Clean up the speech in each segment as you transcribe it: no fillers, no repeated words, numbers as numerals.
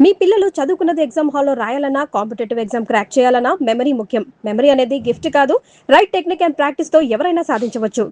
మీ పిల్లలు చదువుకున్నది ఎగ్జామ్ హాల్లో రాయాలన్నా, కాంపిటేటివ్ ఎగ్జామ్ క్రాక్ చేయాలన్నా మెమరీ ముఖ్యం. మెమరీ అనేది గిఫ్ట్ కాదు, రైట్ టెక్నిక్ అండ్ ప్రాక్టీస్ తో ఎవరైనా సాధించవచ్చు.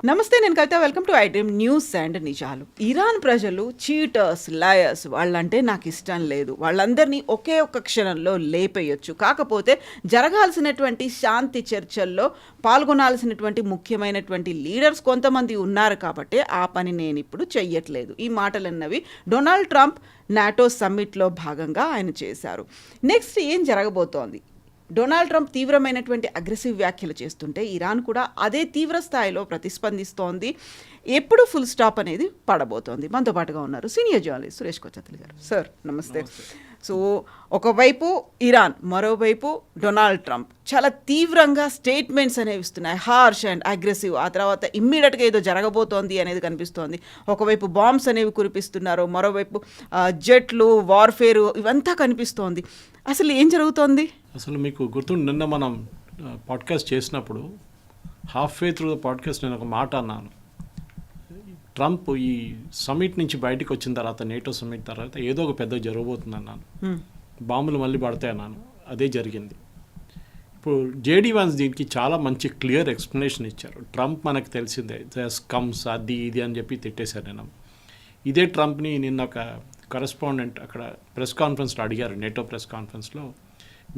నమస్తే, నేను Kavitha. Welcome to iDream news and నిజాలు. ఇరాన్ ప్రజలు చీటర్స్, లయర్స్, వాళ్ళంటే నాకు ఇష్టం లేదు, వాళ్ళందరినీ ఒకే ఒక్క క్షణంలో లేపేయొచ్చు. కాకపోతే జరగాల్సినటువంటి శాంతి చర్చల్లో పాల్గొనాల్సినటువంటి ముఖ్యమైనటువంటి లీడర్స్ కొంతమంది ఉన్నారు కాబట్టి ఆ పని నేను ఇప్పుడు చెయ్యట్లేదు. ఈ మాటలన్నవి డొనాల్డ్ ట్రంప్ నాటో సమ్మిట్లో భాగంగా ఆయన చేశారు. నెక్స్ట్ ఏం జరగబోతోంది? డొనాల్డ్ ట్రంప్ తీవ్రమైనటువంటి అగ్రెసివ్ వ్యాఖ్యలు చేస్తుంటే ఇరాన్ కూడా అదే తీవ్ర స్థాయిలో ప్రతిస్పందిస్తోంది. ఎప్పుడు ఫుల్ స్టాప్ అనేది పడబోతోంది? మనతో పాటుగా ఉన్నారు సీనియర్ జర్నలిస్ట్ సురేష్ కొచ్చత్లి గారు. సార్ నమస్తే. సో ఒకవైపు ఇరాన్, మరోవైపు డొనాల్డ్ ట్రంప్ చాలా తీవ్రంగా స్టేట్మెంట్స్ అనేవి ఇస్తున్నాయి, హార్ష్ అండ్ అగ్రెసివ్. ఆ తర్వాత ఇమ్మీడియట్గా ఏదో జరగబోతోంది అనేది కనిపిస్తోంది. ఒకవైపు బాంబ్స్ అనేవి కురిపిస్తున్నారు, మరోవైపు జెట్లు, వార్ఫేరు, ఇవంతా కనిపిస్తోంది. అసలు ఏం జరుగుతోంది? అసలు మీకు గుర్తుండి నిన్న మనం పాడ్కాస్ట్ చేసినప్పుడు half way through the podcast నేను ఒక మాట అన్నాను. ట్రంప్ ఈ సమ్మిట్ నుంచి బయటకు వచ్చిన తర్వాత, నేటో సమ్మిట్ తర్వాత ఏదో ఒక పెద్ద జరగబోతుంది అన్నాను. బాంబులు మళ్ళీ పడతాయి అన్నాను. అదే జరిగింది. ఇప్పుడు జేడీ వాన్స్ దీనికి చాలా మంచి క్లియర్ ఎక్స్ప్లెనేషన్ ఇచ్చారు. ట్రంప్ మనకు తెలిసిందే, కమ్స్ అది ఇది అని చెప్పి తిట్టేశారు. నేను ఇదే ట్రంప్ని నిన్న ఒక కరెస్పాండెంట్ అక్కడ ప్రెస్ కాన్ఫరెన్స్లో అడిగారు, నేటో ప్రెస్ కాన్ఫరెన్స్లో,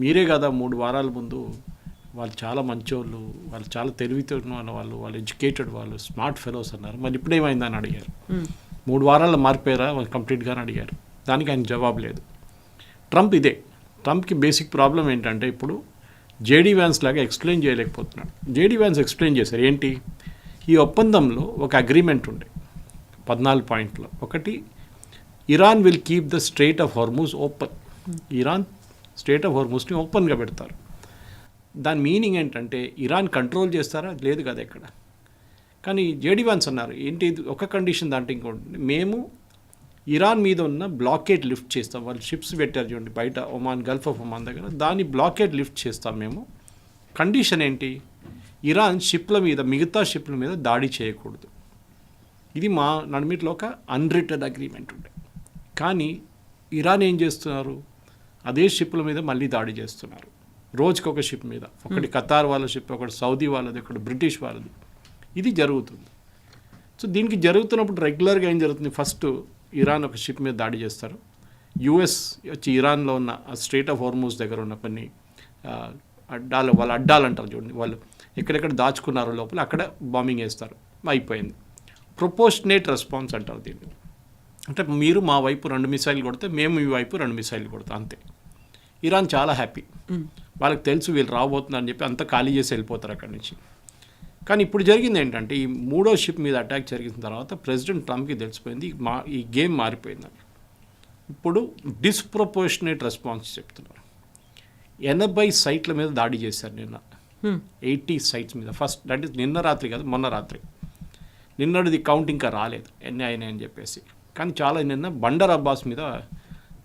మీరే కదా 3 వారాల ముందు వాళ్ళు చాలా మంచోళ్ళు, వాళ్ళు చాలా తెలివితేటలు వాళ్ళు, వాళ్ళు ఎడ్యుకేటెడ్, వాళ్ళు స్మార్ట్ ఫెలోస్ అన్నారు, మరి ఇప్పుడు ఏమైందని అడిగారు. 3 వారాల్లో మారిపోయారా వాళ్ళు కంప్లీట్గా అని అడిగారు. దానికి ఆయన జవాబు లేదు. ట్రంప్ ఇదే. ట్రంప్కి బేసిక్ ప్రాబ్లం ఏంటంటే ఇప్పుడు జేడీ వ్యాన్స్ లాగా ఎక్స్ప్లెయిన్ చేయలేకపోతున్నాడు. జేడీ వ్యాన్స్ ఎక్స్ప్లెయిన్ చేశారు. ఏంటి? ఈ ఒప్పందంలో ఒక అగ్రిమెంట్ ఉండే 14 పాయింట్లో. ఒకటి, Iran will keep the strait of Hormuz open. Iran strait of హార్మూజ్ని ఓపెన్గా పెడతారు. దాని మీనింగ్ ఏంటంటే ఇరాన్ కంట్రోల్ చేస్తారా? లేదు కదా ఎక్కడ. కానీ జేడీ వాన్స్ అన్నారు ఏంటి, ఒక కండిషన్ దాంట్లో ఇంకోటి, మేము ఇరాన్ మీద ఉన్న బ్లాకేడ్ లిఫ్ట్ చేస్తాం. వాళ్ళు షిప్స్ పెట్టారు చూడండి బయట ఒమాన్, గల్ఫ్ ఆఫ్ ఒమాన్ దగ్గర, దాన్ని బ్లాకేడ్ లిఫ్ట్ చేస్తాం మేము. కండిషన్ ఏంటి? ఇరాన్ షిప్ల మీద, మిగతా షిప్ల మీద దాడి చేయకూడదు. ఇది మా నడిమిట్లో ఒక అన్రిటన్ అగ్రిమెంట్ ఉండే. కానీ ఇరాన్ ఏం చేస్తున్నారు? అదే షిప్ల మీద మళ్ళీ దాడి చేస్తున్నారు. రోజుకి ఒక షిప్ మీద, ఒకటి ఖతార్ వాళ్ళ షిప్, ఒకటి సౌదీ వాళ్ళది, ఒకటి బ్రిటిష్ వాళ్ళది. ఇది జరుగుతుంది. సో దీనికి జరుగుతున్నప్పుడు రెగ్యులర్గా ఏం జరుగుతుంది? ఫస్ట్ ఇరాన్ ఒక షిప్ మీద దాడి చేస్తారు. యుఎస్ వచ్చి ఇరాన్లో ఉన్న స్ట్రెయిట్ ఆఫ్ హార్మూజ్ దగ్గర ఉన్న కొన్ని అడ్డాలు, వాళ్ళ అడ్డాలు అంటారు చూడండి, వాళ్ళు ఎక్కడెక్కడ దాచుకున్నారో లోపల అక్కడ బాంబింగ్ వేస్తారు. అయిపోయింది. ప్రొపోర్షనేట్ రెస్పాన్స్ అంటారు దీన్ని. అంటే మీరు మా వైపు 2 మిసైల్ కొడితే మేము మీ వైపు 2 మిసైల్ కొడతాం, అంతే. ఇరాన్ చాలా హ్యాపీ. వాళ్ళకి తెలుసు వీళ్ళు రాబోతున్నారని చెప్పి అంతా ఖాళీ చేసి వెళ్ళిపోతారు అక్కడి నుంచి. కానీ ఇప్పుడు జరిగింది ఏంటంటే, ఈ 3వ షిప్ మీద అటాక్ జరిగిన తర్వాత ప్రెసిడెంట్ ట్రంప్కి తెలిసిపోయింది ఈ గేమ్ మారిపోయిందని. ఇప్పుడు డిస్ప్రపోర్షనేట్ రెస్పాన్స్ చెప్తున్నారు. 80 సైట్ల మీద దాడి చేశారు నిన్న. 80 సైట్స్ మీద. ఫస్ట్ దట్ ఈస్ నిన్న రాత్రి కాదు, మొన్న రాత్రి. నిన్నటిది కౌంట్ ఇంకా రాలేదు ఎన్ని అయినాయని చెప్పేసి. కానీ చాలా నిన్న బండర్ అబ్బాస్ మీద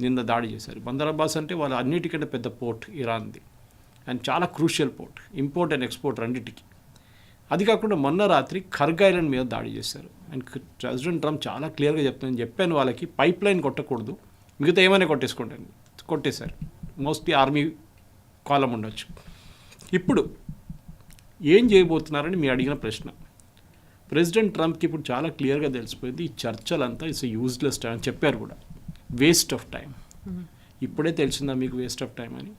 నిన్న దాడి చేశారు. బందర్ అబ్బాస్ అంటే వాళ్ళ అన్నిటికంటే పెద్ద పోర్ట్ ఇరాన్ది, అండ్ చాలా crucial port, import and export రెండింటికి. అది కాకుండా మొన్న రాత్రి ఖర్గ్ ఐలాండ్ మీద దాడి చేశారు. అండ్ ప్రెసిడెంట్ ట్రంప్ చాలా క్లియర్గా చెప్పాను వాళ్ళకి, పైప్ లైన్ కొట్టకూడదు, మిగతా ఏమైనా కొట్టేసుకుంటాను. కొట్టేశారు. మోస్ట్లీ ఆర్మీ కాలం ఉండొచ్చు. ఇప్పుడు ఏం చేయబోతున్నారని మీరు అడిగిన ప్రశ్న, ప్రెసిడెంట్ ట్రంప్కి ఇప్పుడు చాలా క్లియర్గా తెలిసిపోయింది ఈ చర్చలంతా ఇట్స్ యూజ్లెస్ టైం అని చెప్పారు కూడా. Waste of time. ఇప్పుడే తెలిసిందా మీకు వేస్ట్ ఆఫ్ టైం అని?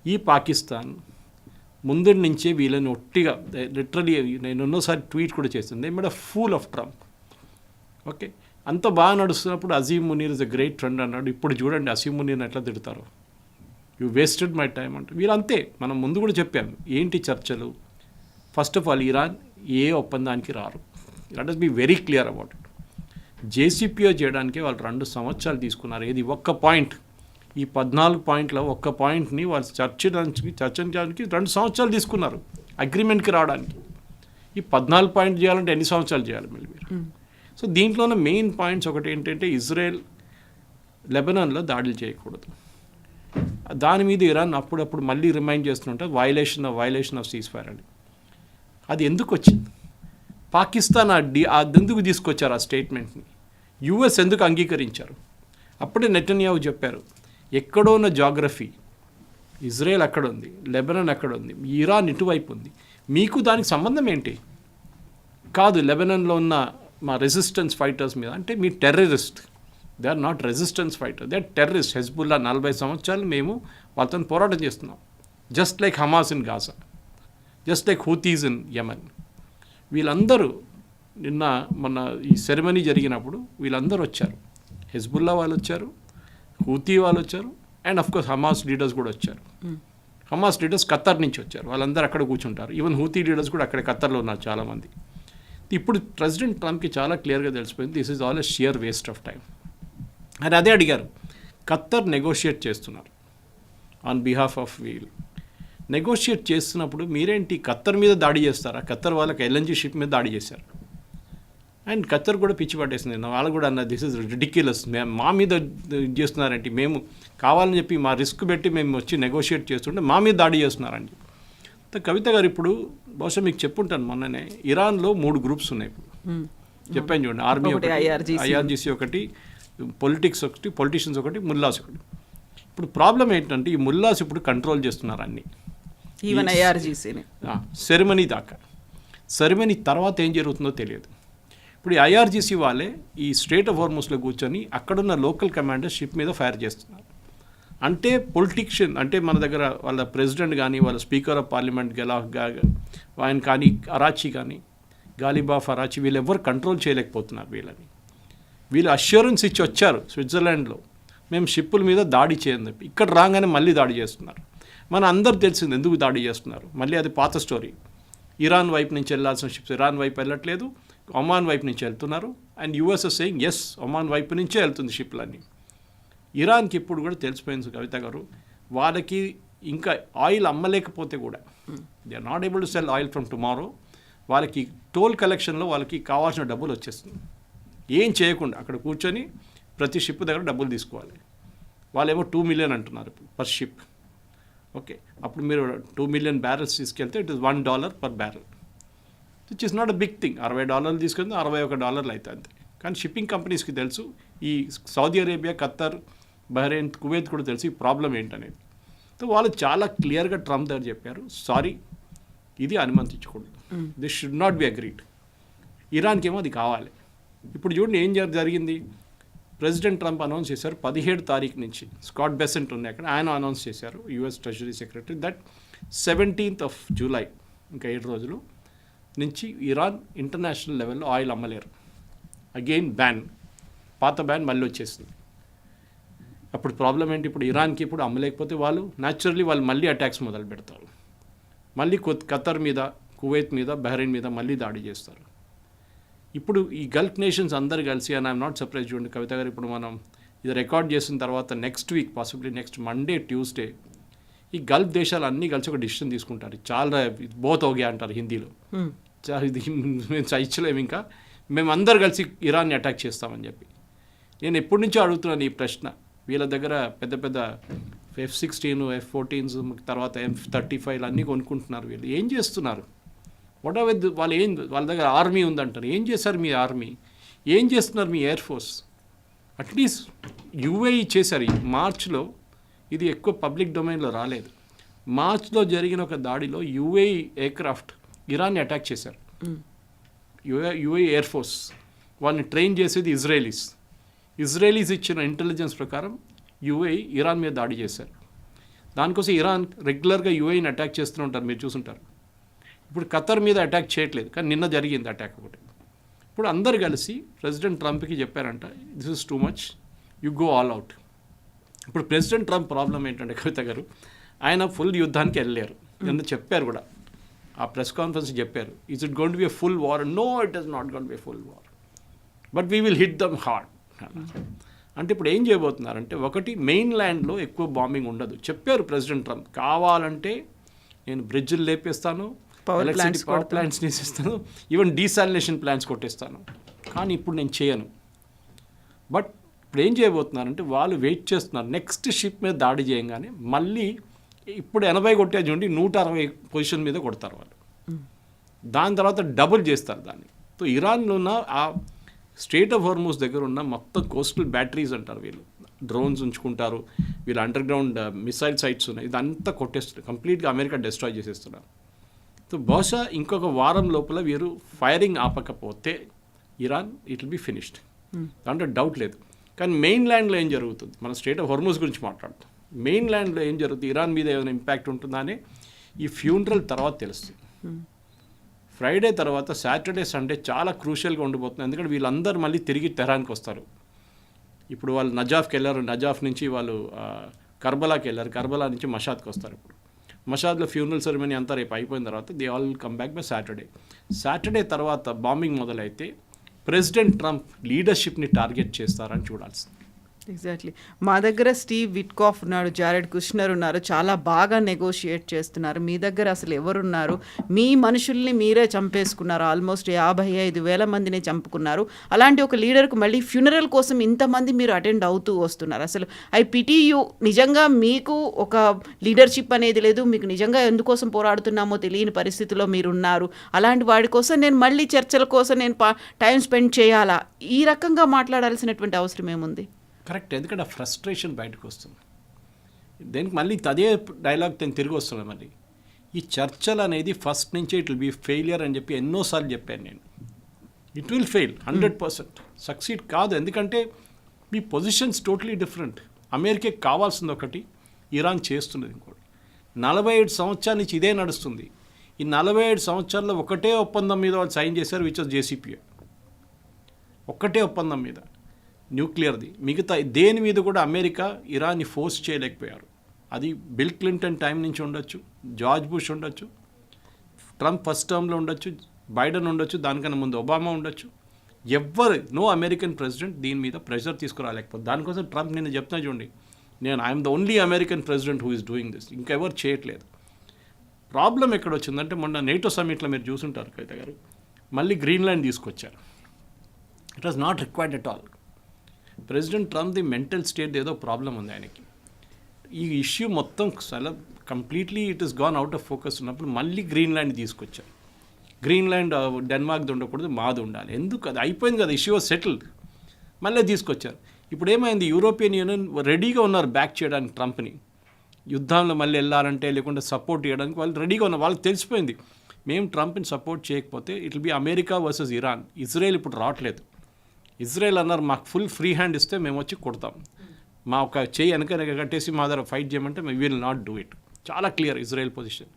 ఈ పాకిస్తాన్ ముందు నుంచే వీళ్ళని ఒట్టిగా, లిటరలీ నేను ఎన్నోసారి ట్వీట్ కూడా చేసింది, they made a fool of Trump. Okay, అంత బాగా నడుస్తున్నప్పుడు Azeem Munir is a great friend అన్నాడు. ఇప్పుడు చూడండి అజీమ్ మునీర్ని ఎట్లా తిడతారు. యూ వేస్టెడ్ మై టైం అంటే. వీళ్ళంతే. మనం ముందు కూడా చెప్పాము ఏంటి చర్చలు. ఫస్ట్ ఆఫ్ ఆల్ ఇరాన్ ఏ ఒప్పందానికి రారు. Let us be very clear about it. JCPO చేయడానికే వాళ్ళు 2 సంవత్సరాలు తీసుకున్నారు. ఏది ఒక్క పాయింట్, ఈ 14 పాయింట్లో ఒక్క పాయింట్ని వాళ్ళు చర్చించడానికి 2 సంవత్సరాలు తీసుకున్నారు అగ్రిమెంట్కి రావడానికి. ఈ 14 పాయింట్ చేయాలంటే ఎన్ని సంవత్సరాలు చేయాలి మీరు? సో దీంట్లోనే మెయిన్ పాయింట్స్ ఒకటి ఏంటంటే, ఇజ్రాయెల్ లెబనాన్లో దాడులు చేయకూడదు. దాని మీద ఇరాన్ అప్పుడప్పుడు మళ్ళీ రిమైండ్ చేస్తుంటే వైలేషన్ ఆఫ్ సీజ్ ఫైర్ అని. అది ఎందుకు వచ్చింది? పాకిస్తాన్ అది ఎందుకు తీసుకొచ్చారు ఆ స్టేట్మెంట్ని? యుఎస్ ఎందుకు అంగీకరించారు? అప్పుడే నెతన్యాహు చెప్పారు, ఎక్కడో ఉన్న జాగ్రఫీ, ఇజ్రాయెల్ అక్కడ ఉంది, లెబనాన్ అక్కడ ఉంది, ఇరాన్ ఇటువైపు ఉంది, మీకు దానికి సంబంధం ఏంటి? కాదు, లెబనాన్లో ఉన్న మా రెసిస్టెన్స్ ఫైటర్స్ మీద అంటే మీ terrorist. They are not resistance fighter, they are terrorist. Hezbollah 40 సంవత్సరాలు మేము వాళ్ళతో పోరాటం చేస్తున్నాం. Just like Hamas in Gaza, just like Houthis in Yemen. వీళ్ళందరూ మొన్న ఈ సెరమనీ జరిగినప్పుడు వీళ్ళందరూ వచ్చారు. హెజ్బుల్లా వాళ్ళు వచ్చారు, హూతీ వాళ్ళు వచ్చారు, and of course Hamas leaders కూడా వచ్చారు. హమాస్ లీడర్స్ ఖత్తర్ నుంచి వచ్చారు, వాళ్ళందరూ అక్కడ కూర్చుంటారు. ఈవెన్ హూతీ లీడర్స్ కూడా అక్కడ ఖత్తర్లో ఉన్నారు చాలామంది. ఇప్పుడు ప్రెసిడెంట్ ట్రంప్కి చాలా క్లియర్గా తెలిసిపోయింది, this is all a sheer waste of time. అని అదే అడిగారు, ఖత్తర్ నెగోషియేట్ చేస్తున్నారు ఆన్ బిహాఫ్ ఆఫ్ వీల్. నెగోషియేట్ చేస్తున్నప్పుడు మీరేంటి ఖత్తర్ మీద దాడి చేస్తారా? ఖత్తర్ వాళ్ళకి ఎల్ఎన్జీ షిప్ మీద దాడి చేశారు. అండ్ ఖత్తర్ కూడా పిచ్చి పట్టేసింది, వాళ్ళు కూడా అన్నారు దిస్ ఇస్ రిడిక్యులస్, మా మీద చేస్తున్నారంటే, మేము కావాలని చెప్పి మా రిస్క్ పెట్టి మేము వచ్చి నెగోషియేట్ చేస్తుంటే మా మీద దాడి చేస్తున్నారండి. కవిత గారు, ఇప్పుడు బహుశా మీకు చెప్పుంటాను మొన్ననే, ఇరాన్లో 3 గ్రూప్స్ ఉన్నాయి ఇప్పుడు. చెప్పాను చూడండి, ఆర్మీ ఒకటి, ఐఆర్జీసీ ఒకటి, పొలిటీషియన్స్ ఒకటి, ముల్లాస్ ఒకటి. ఇప్పుడు ప్రాబ్లం ఏంటంటే ఈ ముల్లాస్ ఇప్పుడు కంట్రోల్ చేస్తున్నారు అన్ని, ఈవెన్ ఐఆర్జీసీని. సెరమనీ దాకా. సెరమనీ తర్వాత ఏం జరుగుతుందో తెలియదు. ఇప్పుడు ఈ ఐఆర్జీసీ వాళ్ళే ఈ స్ట్రేట్ ఆఫ్ హార్మస్లో కూర్చొని అక్కడున్న లోకల్ కమాండర్ షిప్ మీద ఫైర్ చేస్తున్నారు. అంటే పొలిటీషియన్ అంటే మన దగ్గర వాళ్ళ ప్రెసిడెంట్ కానీ, వాళ్ళ స్పీకర్ ఆఫ్ పార్లమెంట్ ఆయన కానీ, అరాచీ కానీ, గాలిబాఫ్ అరాచీ, వీళ్ళు ఎవరు కంట్రోల్ చేయలేకపోతున్నారు వీళ్ళని. వీళ్ళు అష్యూరెన్స్ ఇచ్చి వచ్చారు స్విట్జర్లాండ్లో, మేము షిప్పుల మీద దాడి చేయని చెప్పి. ఇక్కడ రాగానే మళ్ళీ దాడి చేస్తున్నారు. మన అందరు తెలిసింది ఎందుకు దాడి చేస్తున్నారు. మళ్ళీ అది పాత స్టోరీ. ఇరాన్ వైపు నుంచి వెళ్ళాల్సిన షిప్స్ ఇరాన్ వైపు వెళ్ళట్లేదు, ఒమాన్ వైపు నుంచి వెళ్తున్నారు. And US saying yes, Oman వైపు నుంచే వెళ్తుంది షిప్లన్నీ. ఇరాన్కి ఇప్పుడు కూడా తెలిసిపోయింది కవిత గారు, వాళ్ళకి ఇంకా ఆయిల్ అమ్మలేకపోతే కూడా they are not able to sell oil from tomorrow. వాళ్ళకి టోల్ కలెక్షన్లో వాళ్ళకి కావాల్సిన డబ్బులు వచ్చేస్తుంది. ఏం చేయకుండా అక్కడ కూర్చొని ప్రతి షిప్ దగ్గర డబ్బులు తీసుకోవాలి. వాళ్ళేమో 2 మిలియన్ అంటున్నారు పర్ షిప్. ఓకే, అప్పుడు మీరు 2 మిలియన్ బ్యారెల్స్ తీసుకెళ్తే it is $1 per barrel, which is not a big thing. $60 తీసుకెళ్తే $61 అవుతుంది అంతే. కానీ షిప్పింగ్ కంపెనీస్కి తెలుసు, ఈ Saudi Arabia, Khattar, Bahrain, Kuwait కూడా తెలుసు ఈ ప్రాబ్లం ఏంటనేది. సో వాళ్ళు చాలా క్లియర్గా ట్రంప్ దగ్గర చెప్పారు, సారీ, ఇది అనుమతించకూడదు, this should not be agreed. ఇరాన్కి ఏమో అది కావాలి. ఇప్పుడు చూడండి ఏం జరిగింది. ప్రెసిడెంట్ ట్రంప్ అనౌన్స్ చేశారు 17 తారీఖు నుంచి, స్కాట్ బెసెంట్ ఉన్నాయి అక్కడ, ఆయన అనౌన్స్ చేశారు, US treasury secretary, that 17th of July, ఇంకా 7 రోజులు నుంచి ఇరాన్ ఇంటర్నేషనల్ లెవెల్లో ఆయిల్ అమ్మలేరు. అగైన్ బ్యాన్, పాత బ్యాన్ మళ్ళీ వచ్చేసింది. అప్పుడు ప్రాబ్లం ఏంటి, ఇప్పుడు ఇరాన్కి ఇప్పుడు అమ్మలేకపోతే వాళ్ళు న్యాచురల్లీ వాళ్ళు మళ్ళీ అటాక్స్ మొదలు పెడతారు. మళ్ళీ ఖత్తర్ మీద, కువైత్ మీద, బహ్రెయిన్ మీద మళ్ళీ దాడి చేస్తారు. ఇప్పుడు ఈ గల్ఫ్ నేషన్స్ అందరు కలిసి, అండ్ ఐఎమ్ నాట్ సర్ప్రైజ్ చూడండి కవిత గారు, ఇప్పుడు మనం ఇది రికార్డ్ చేసిన తర్వాత next week, possibly next Monday, Tuesday, ఈ గల్ఫ్ దేశాలు అన్నీ కలిసి ఒక డిసిషన్ తీసుకుంటారు. చాలా బోత్ ఓగే అంటారు హిందీలో, ఇది మేము సహించలేము, ఇంకా మేము అందరు కలిసి ఇరాన్ని అటాక్ చేస్తామని చెప్పి. నేను ఎప్పటి నుంచో అడుగుతున్నాను ఈ ప్రశ్న. వీళ్ళ దగ్గర పెద్ద పెద్ద F-16, F-14s, తర్వాత F-35 అన్నీ కొనుక్కుంటున్నారు. వీళ్ళు ఏం చేస్తున్నారు? వాట్ ఆర్ వాళ్ళ దగ్గర ఆర్మీ ఉందంటారు. ఏం చేశారు మీ ఆర్మీ? ఏం చేస్తున్నారు మీ ఎయిర్ ఫోర్స్? అట్లీస్ట్ యుఏఈ చేశారు ఈ మార్చ్లో, ఇది ఎక్కువ పబ్లిక్ డొమైన్లో రాలేదు. మార్చ్లో జరిగిన ఒక దాడిలో యుఏఈ ఎయిర్క్రాఫ్ట్ ఇరాన్ని అటాక్ చేశారు. యుఏఈ ఎయిర్ ఫోర్స్ వాళ్ళని ట్రైన్ చేసేది ఇజ్రాయలీస్ ఇచ్చిన ఇంటెలిజెన్స్ ప్రకారం యుఏఈ ఇరాన్ మీద దాడి చేశారు. దానికోసం ఇరాన్ రెగ్యులర్గా యుఏఈని అటాక్ చేస్తూ ఉంటారు, మీరు చూసుంటారు. ఇప్పుడు ఖత్తర్ మీద అటాక్ చేయట్లేదు, కానీ నిన్న జరిగింది అటాక్ ఒకటి. ఇప్పుడు అందరు కలిసి ప్రెసిడెంట్ ట్రంప్కి చెప్పారంట, this is too much, you go all out. ఇప్పుడు ప్రెసిడెంట్ ట్రంప్ ప్రాబ్లం ఏంటంటే కవిత గారు, ఆయన ఫుల్ యుద్ధానికి వెళ్ళారు, ఎందుకు చెప్పారు కూడా, ఆ ప్రెస్ కాన్ఫరెన్స్ చెప్పారు, is it going to be a full war? No, it is not going to be a full war, but we will hit them hard. అంటే ఇప్పుడు ఏం చేయబోతున్నారంటే, ఒకటి మెయిన్ ల్యాండ్లో ఎక్కువ బాంబింగ్ ఉండదు చెప్పారు ప్రెసిడెంట్ ట్రంప్. కావాలంటే నేను బ్రిడ్జ్లు లేపేస్తాను, ఎలక్ట్రిసిటీ పవర్ ప్లాంట్స్ తీసేస్తాను, ఈవెన్ డీసాలినేషన్ ప్లాంట్స్ కొట్టేస్తాను, కానీ ఇప్పుడు నేను చేయను. బట్ ఇప్పుడు ఏం చేయబోతున్నారంటే వాళ్ళు వెయిట్ చేస్తున్నారు నెక్స్ట్ షిప్ మీద దాడి చేయగానే మళ్ళీ ఇప్పుడు 80 కొట్టే చూడండి 160 పొజిషన్ మీద కొడతారు వాళ్ళు. దాని తర్వాత డబుల్ చేస్తారు దాన్ని. సో ఇరాన్లో ఉన్న ఆ స్ట్రెయిట్ ఆఫ్ హార్మూజ్ దగ్గర ఉన్న మొత్తం కోస్టల్ బ్యాటరీస్ అంటారు వీళ్ళు, డ్రోన్స్ ఉంచుకుంటారు, వీళ్ళు అండర్ గ్రౌండ్ మిసైల్ సైట్స్ ఉన్నాయి, ఇదంతా కొట్టేస్తారు, కంప్లీట్గా అమెరికా డిస్ట్రాయ్ చేసేస్తున్నారు. సో బహుశా ఇంకొక వారం లోపల వీరు ఫైరింగ్ ఆపకపోతే Iran it will be finished, దాంట్లో డౌట్ లేదు. కానీ మెయిన్ ల్యాండ్లో ఏం జరుగుతుంది, మన స్ట్రెయిట్ ఆఫ్ హార్మూజ్ గురించి మాట్లాడుతాం, మెయిన్ ల్యాండ్లో ఏం జరుగుతుంది, ఇరాన్ మీద ఏమైనా ఇంపాక్ట్ ఉంటుందా అని ఈ ఫ్యూనరల్ తర్వాత తెలుస్తుంది. ఫ్రైడే తర్వాత సాటర్డే సండే చాలా క్రూషియల్గా ఉండిపోతుంది, ఎందుకంటే వీళ్ళందరూ మళ్ళీ తిరిగి తెహరాన్కి వస్తారు. ఇప్పుడు వాళ్ళు నజాఫ్కి వెళ్ళారు, నజాఫ్ నుంచి వాళ్ళు కర్బలాకి వెళ్ళారు, కర్బలా నుంచి మషాద్కి వస్తారు. ఇప్పుడు మషాద్లో ఫ్యూనరల్ సెరమనీ అంతా రేపు అయిపోయిన తర్వాత they all come back by Saturday తర్వాత బాంబింగ్ మొదలైతే ప్రెసిడెంట్ ట్రంప్ లీడర్షిప్ని టార్గెట్ చేస్తారని చూడాల్సింది. ఎగ్జాక్ట్లీ. మా దగ్గర స్టీవ్ విట్కాఫ్ ఉన్నాడు, జారెడ్ కుష్నర్ ఉన్నారు, చాలా బాగా నెగోషియేట్ చేస్తున్నారు. మీ దగ్గర అసలు ఎవరున్నారు? మీ మనుషుల్ని మీరే చంపేసుకున్నారు, ఆల్మోస్ట్ 55,000 మందిని చంపుకున్నారు. అలాంటి ఒక లీడర్కు మళ్ళీ ఫ్యూనరల్ కోసం ఇంతమంది మీరు అటెండ్ అవుతూ వస్తున్నారు. అసలు ఐ పిటీ యూ. నిజంగా మీకు ఒక లీడర్షిప్ అనేది లేదు, మీకు నిజంగా ఎందుకోసం పోరాడుతున్నామో తెలియని పరిస్థితిలో మీరున్నారు. అలాంటి వాడి కోసం నేను మళ్ళీ చర్చల కోసం నేను టైం స్పెండ్ చేయాలా? ఈ రకంగా మాట్లాడాల్సినటువంటి అవసరం ఏముంది? కరెక్ట్, ఎందుకంటే ఆ ఫ్రస్ట్రేషన్ బయటకు వస్తుంది. దేనికి మళ్ళీ అదే డైలాగ్ నేను తిరిగి వస్తున్నాను. మళ్ళీ ఈ చర్చలు అనేది ఫస్ట్ నుంచే ఇట్ విల్ బీ ఫెయిలియర్ అని చెప్పి ఎన్నోసార్లు చెప్పాను నేను. ఇట్ విల్ ఫెయిల్ 100%, సక్సీడ్ కాదు. ఎందుకంటే మీ పొజిషన్స్ టోటలీ డిఫరెంట్. అమెరికాకి కావాల్సింది ఒకటి, ఇరాన్ చేస్తున్నది ఇంకోటి. 47 సంవత్సరాల నుంచి ఇదే నడుస్తుంది. ఈ 47 సంవత్సరాల్లో ఒకటే ఒప్పందం మీద వాళ్ళు సైన్ చేశారు, విచ్ వాజ్ JCPOA. ఒక్కటే ఒప్పందం మీద, న్యూక్లియర్ది. మిగతా దేని మీద కూడా అమెరికా ఇరాన్ని ఫోర్స్ చేయలేకపోయారు. అది బిల్ క్లింటన్ టైం నుంచి ఉండొచ్చు, జార్జ్ బుష్ ఉండొచ్చు, ట్రంప్ ఫస్ట్ టర్మ్లో ఉండొచ్చు, బైడెన్ ఉండొచ్చు, దానికన్నా ముందు ఒబామా ఉండొచ్చు. నో అమెరికన్ ప్రెసిడెంట్ దీని మీద ప్రెషర్ తీసుకురాలేకపోతే. దానికోసం ట్రంప్ నేను చెప్తున్నా చూడండి, I'm the only American president who is doing this, ఇంకెవరు చేయట్లేదు. ప్రాబ్లం ఎక్కడ వచ్చిందంటే మొన్న నేటో సమ్మిట్లో మీరు చూసుంటారు కవిత గారు, మళ్ళీ గ్రీన్లాండ్ తీసుకొచ్చారు. It was not required at all. President Trump the mental state ఏదో ప్రాబ్లం ఉంది ఆయనకి. ఈ ఇష్యూ మొత్తం చాలా completely it is gone out of focus ఉన్నప్పుడు మళ్ళీ గ్రీన్లాండ్ తీసుకొచ్చారు. గ్రీన్లాండ్ డెన్మార్క్ది ఉండకూడదు, మాది ఉండాలి. ఎందుకు? అది అయిపోయింది కదా, ఇష్యూ సెటిల్డ్. మళ్ళీ తీసుకొచ్చారు. ఇప్పుడు ఏమైంది, యూరోపియన్ యూనియన్ రెడీగా ఉన్నారు బ్యాక్ చేయడానికి ట్రంప్ని. యుద్ధంలో మళ్ళీ వెళ్ళాలంటే లేకుంటే సపోర్ట్ చేయడానికి వాళ్ళు రెడీగా ఉన్నారు. వాళ్ళకి తెలిసిపోయింది మేము ట్రంప్ని సపోర్ట్ చేయకపోతే it will B America versus Iran. Israel ఇప్పుడు రావట్లేదు. ఇజ్రాయెల్ అన్నారు మాకు ఫుల్ ఫ్రీ హ్యాండ్ ఇస్తే మేము వచ్చి కొడతాం, మా ఒక చేయి వెనక కట్టేసి మా దగ్గర ఫైట్ చేయమంటే we will not do it. చాలా క్లియర్ ఇజ్రాయెల్ పొజిషన్.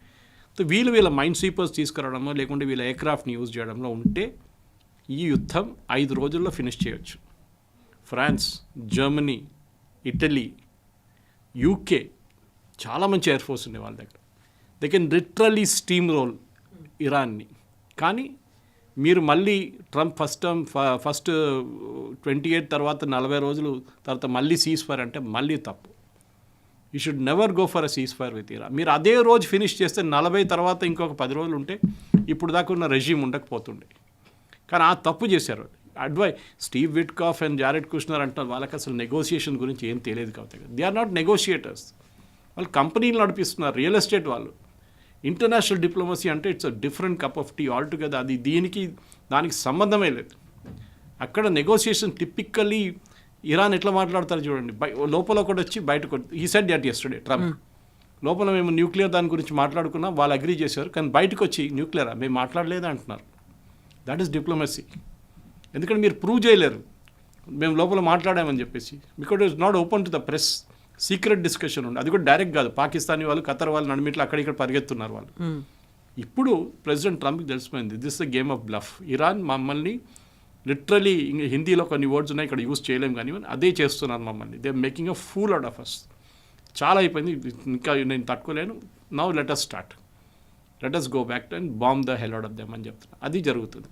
సో వీళ్ళ మైండ్ స్వీపర్స్ తీసుకురావడంలో లేకుంటే వీళ్ళ ఎయిర్క్రాఫ్ట్ని యూజ్ చేయడంలో ఉంటే ఈ యుద్ధం 5 రోజుల్లో ఫినిష్ చేయొచ్చు. ఫ్రాన్స్, జర్మనీ, ఇటలీ, యూకే చాలా మంచి ఎయిర్ ఫోర్స్ ఉంది వాళ్ళ దగ్గర. They can literally steamroll ఇరాన్ని. కానీ మీరు మళ్ళీ ట్రంప్ ఫస్ట్ 28 తర్వాత 40 రోజులు తర్వాత మళ్ళీ సీజ్ ఫైర్ అంటే మళ్ళీ తప్పు. You should never go for a cease fire with Iran. మీరు అదే రోజు ఫినిష్ చేస్తే 40 తర్వాత ఇంకొక 10 రోజులు ఉంటే ఇప్పుడు దాకా ఉన్న రెజీమ్ ఉండకపోతుండే. కానీ ఆ తప్పు చేశారు. Steve Witkoff and Jared Kushner అంటారు వాళ్ళకి అసలు నెగోషియేషన్ గురించి ఏం తెలియదు కాబట్టి. They are not negotiators. వాళ్ళు కంపెనీలు నడిపిస్తున్నారు, రియల్ ఎస్టేట్ వాళ్ళు. ఇంటర్నేషనల్ డిప్లొమసీ అంటే it's a different cup of tea altogether. అది దానికి సంబంధమే లేదు. అక్కడ నెగోషియేషన్ టిపికల్లీ ఇరాన్ ఎట్లా మాట్లాడతారు చూడండి, లోపల ఒకటి వచ్చి బయటకు. ఈ సెడ్ దట్ యెస్టర్డే ట్రంప్, లోపల మేము న్యూక్లియర్ దాని గురించి మాట్లాడుకున్నాం, వాళ్ళు అగ్రీ చేశారు, కానీ బయటకు వచ్చి న్యూక్లియరా మేము మాట్లాడలేదా అంటున్నారు. That is diplomacy. ఎందుకంటే మీరు ప్రూవ్ చేయలేరు మేము లోపల మాట్లాడామని చెప్పేసి. Because it's not open to the press. Secret discussion ఉంది, అది కూడా డైరెక్ట్ కాదు. పాకిస్తానీ వాళ్ళు, ఖతర్ వాళ్ళు నడిమిట్లో అక్కడిక్కడ పరిగెత్తున్నారు వాళ్ళు. ఇప్పుడు ప్రెసిడెంట్ ట్రంప్కి తెలిసిపోయింది this the game of bluff. Iran మమ్మల్ని లిటరలీ, హిందీలో కొన్ని వర్డ్స్ ఉన్నాయి ఇక్కడ యూజ్ చేయలేము, కానీ అదే చేస్తున్నారు మమ్మల్ని. They are making a fool out of us. చాలా అయిపోయింది, ఇంకా నేను తట్టుకోలేను. Now let us start, let us go back and bomb the hell out of them అని చెప్తున్నా. అది జరుగుతుంది.